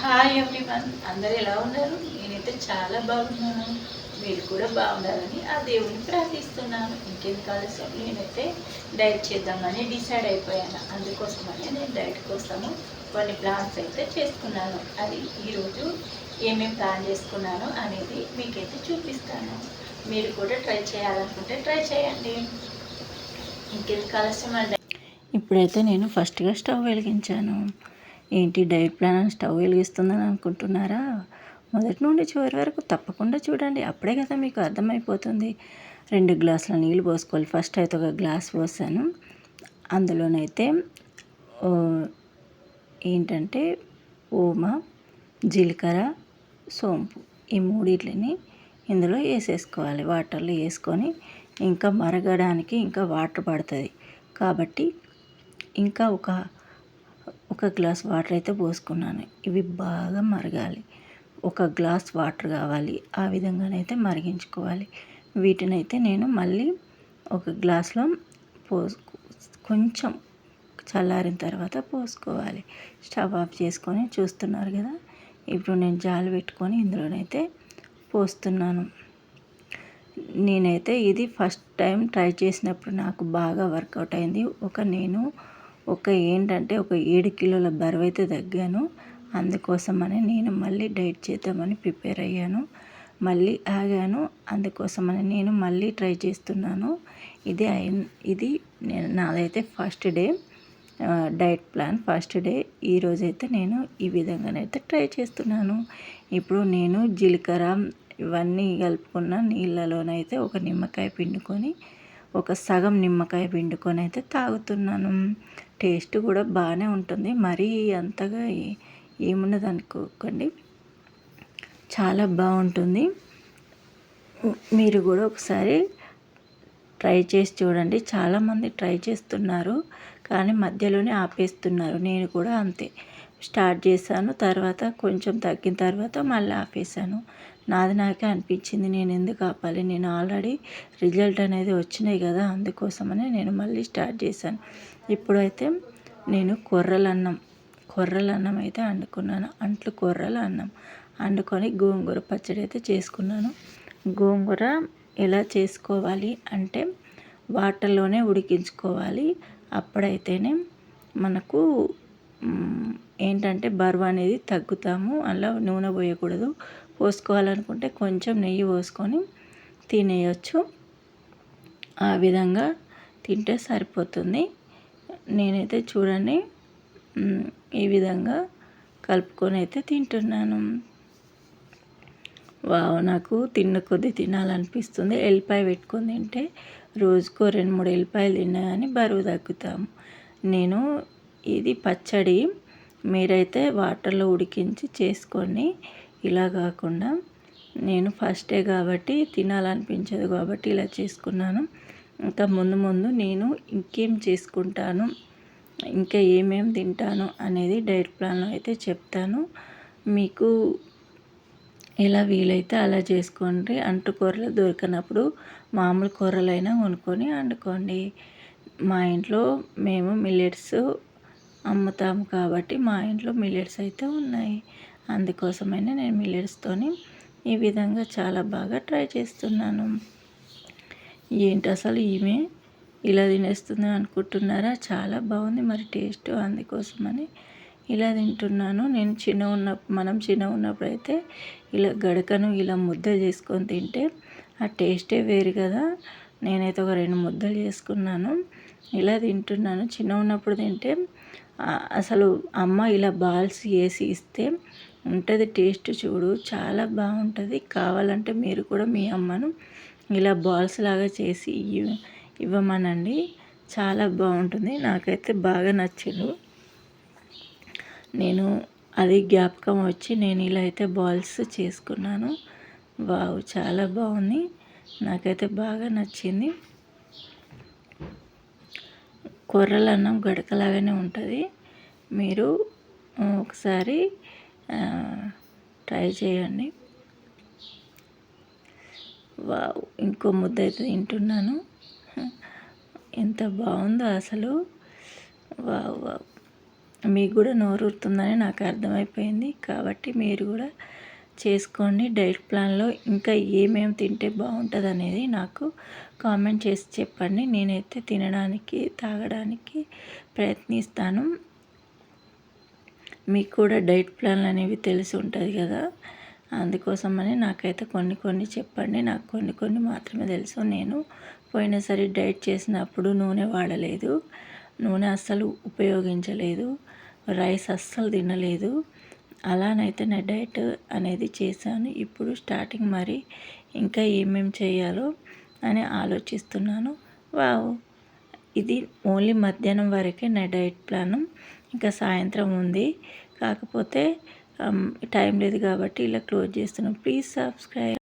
Hi everyone, అందరు ఎలా ఉన్నారు? నేనైతే చాలా బాగున్నాను. మీరు కూడా బాగుండాలని ఆ దేవుని ప్రార్థిస్తున్నాను. ఇంకెందుకు ఆలస్యం, నేనైతే డైట్ చేద్దామని డిసైడ్ అయిపోయాను. అందుకోసమని నేను డైట్ కోసము కొన్ని ప్లాన్స్ అయితే చేసుకున్నాను. అది ఈరోజు ఏమేమి ప్లాన్ చేసుకున్నాను అనేది మీకైతే చూపిస్తాను. మీరు కూడా ట్రై చేయాలనుకుంటే ట్రై చేయండి. ఇంకెందుకు ఆలస్యం అండి. ఇప్పుడైతే నేను ఫస్ట్గా స్టవ్ వెలిగించాను. ఏంటి డైట్ ప్లాన్ అని స్టవ్ వెలిగిస్తుందని అనుకుంటున్నారా? మొదటి నుండి చివరి వరకు తప్పకుండా చూడండి. అప్పుడే కదా మీకు అర్థమైపోతుంది. 2 గ్లాసుల నీళ్ళు పోసుకోవాలి. ఫస్ట్ అయితే ఒక గ్లాస్ పోసాను. అందులోనైతే ఏంటంటే ఓమా, జీలకర్ర, సోంపు ఈ మూడిట్లని ఇందులో వేసేసుకోవాలి. వాటర్లో వేసుకొని ఇంకా మరగడానికి ఇంకా వాటర్ పడుతుంది కాబట్టి ఇంకా ఒక గ్లాస్ వాటర్ అయితే పోసుకున్నాను. ఇవి బాగా మరగాలి. ఒక గ్లాస్ వాటర్ కావాలి. ఆ విధంగానైతే మరిగించుకోవాలి. వీటినైతే నేను మళ్ళీ ఒక గ్లాస్లో కొంచెం చల్లారిన తర్వాత పోసుకోవాలి. స్టవ్ ఆఫ్ చేసుకొని చూస్తున్నారు కదా. ఇప్పుడు నేను జాలి పెట్టుకొని ఇందులోనైతే పోస్తున్నాను. నేనైతే ఇది ఫస్ట్ టైం ట్రై చేసినప్పుడు నాకు బాగా వర్కౌట్ అయింది. ఏంటంటే ఒక 7 కిలోల బరువు అయితే తగ్గాను. అందుకోసమని నేను మళ్ళీ డైట్ చేద్దామని ప్రిపేర్ అయ్యాను. మళ్ళీ ఆగాను. అందుకోసమని నేను మళ్ళీ ట్రై చేస్తున్నాను. ఇది నాదైతే first day diet plan. First day ఈరోజైతే నేను ఈ విధంగానైతే ట్రై చేస్తున్నాను. ఇప్పుడు నేను జీలకర్ర ఇవన్నీ కలుపుకున్న నీళ్ళలోనైతే ఒక నిమ్మకాయ పిండుకొని ఒక సగం నిమ్మకాయ పిండుకొని అయితే తాగుతున్నాను. టేస్ట్ కూడా బాగానే ఉంటుంది. మరీ అంతగా ఏమున్నది అనుకోకండి, చాలా బాగుంటుంది. మీరు కూడా ఒకసారి ట్రై చేసి చూడండి. చాలామంది ట్రై చేస్తున్నారు కానీ మధ్యలోనే ఆపేస్తున్నారు. నేను కూడా అంతే, స్టార్ట్ చేశాను, తర్వాత కొంచెం తగ్గిన తర్వాత మళ్ళీ ఆపేసాను. నాకే అనిపించింది, నేను ఎందుకు ఆపాలి, నేను ఆల్రెడీ రిజల్ట్ అనేది వచ్చినాయి కదా, అందుకోసమని నేను మళ్ళీ స్టార్ట్ చేశాను. ఇప్పుడైతే నేను కొర్రల అన్నం అయితే వండుకున్నాను. కొర్రల అన్నం వండుకొని గోంగూర పచ్చడి అయితే చేసుకున్నాను. గోంగూర ఎలా చేసుకోవాలి అంటే వాటర్లోనే ఉడికించుకోవాలి. అప్పుడైతేనే మనకు ఏంటంటే బరువు అనేది తగ్గుతాము. అలా నూనె పోయకూడదు. పోసుకోవాలనుకుంటే కొంచెం నెయ్యి పోసుకొని తినేయచ్చు. ఆ విధంగా తింటే సరిపోతుంది. నేనైతే చూడండి ఈ విధంగా కలుపుకొని అయితే తింటున్నాను. నాకు తిన్న కొద్దీ తినాలనిపిస్తుంది. ఎల్లిపాయ పెట్టుకొని తింటే రోజుకో 2-3 ఎల్లిపాయలు తిన్నా కానీ బరువు తగ్గుతాము. ఇది పచ్చడి మీరైతే వాటర్లో ఉడికించి చేసుకోండి. ఇలా కాకుండా నేను ఫస్ట్ డే కాబట్టి తినాలనిపించదు కాబట్టి ఇలా చేసుకున్నాను. ఇంకా ముందు నేను ఇంకేం చేసుకుంటాను, ఇంకా ఏమేమి తింటాను అనేది డైట్ ప్లాన్లో అయితే చెప్తాను. మీకు ఎలా వీలైతే అలా చేసుకోండి. కూరలు దొరికినప్పుడు మామూలు కూరలైనా కొనుక్కొని వండుకోండి. మా ఇంట్లో మేము మిల్లెట్స్ అమ్ముతాము కాబట్టి మా ఇంట్లో మిల్లెట్స్ అయితే ఉన్నాయి. అందుకోసమైనా నేను మిల్లెట్స్తోని ఈ విధంగా చాలా బాగా ట్రై చేస్తున్నాను. ఏంటి అసలు ఈమె ఇలా తినేస్తుంది అనుకుంటున్నారా? చాలా బాగుంది మరి టేస్ట్, అందుకోసమని ఇలా తింటున్నాను. మనం చిన్న ఉన్నప్పుడు అయితే ఇలా గడకను ఇలా ముద్దలు చేసుకొని తింటే ఆ టేస్టే వేరు కదా. నేనైతే ఒక 2 ముద్దలు చేసుకున్నాను, ఇలా తింటున్నాను. చిన్న ఉన్నప్పుడు తింటే అసలు అమ్మ ఇలా బాల్స్ వేసి ఇస్తే ఉంటుంది టేస్ట్, చూడు చాలా బాగుంటుంది. కావాలంటే మీరు కూడా మీ అమ్మను ఇలా బాల్స్ లాగా చేసి ఇవ్వమనండి, చాలా బాగుంటుంది. నాకైతే బాగా నచ్చింది. నేను అది జ్ఞాపకం వచ్చి నేను ఇలా అయితే బాల్స్ చేసుకున్నాను. వావ్, చాలా బాగుంది. నాకైతే బాగా నచ్చింది. కొర్రల అన్నం గడకలాగానే ఉంటుంది. మీరు ఒకసారి ట్రై చేయండి. వావ్, ఇంకో ముద్ద అయితే తింటున్నాను. ఎంత బాగుందో అసలు. Wow wow. మీకు కూడా నోరూరుతుందని నాకు అర్థమైపోయింది. కాబట్టి మీరు కూడా చేసుకోండి. డైట్ ప్లాన్లో ఇంకా ఏమేమి తింటే బాగుంటుందనేది నాకు కామెంట్ చేసి చెప్పండి. నేనైతే తినడానికి తాగడానికి ప్రయత్నిస్తాను. మీకు కూడా డైట్ ప్లాన్లు అనేవి తెలిసి ఉంటుంది కదా, అందుకోసమని నాకైతే కొన్ని చెప్పండి. నాకు కొన్ని మాత్రమే తెలుసు. నేను పోయినసారి డైట్ చేసినప్పుడు నూనె వాడలేదు, నూనె అస్సలు ఉపయోగించలేదు, రైస్ అస్సలు తినలేదు. అలానైతే నా డైట్ అనేది చేశాను. ఇప్పుడు స్టార్టింగ్ మరి ఇంకా ఏమేమి చేయాలో అని ఆలోచిస్తున్నాను. వావ్, ఇది ఓన్లీ మధ్యాహ్నం వరకే నా డైట్ ప్లాను. ఇంకా సాయంత్రం ఉంది, కాకపోతే టైం లేదు కాబట్టి ఇలా క్లోజ్ చేస్తున్నాను. Please subscribe.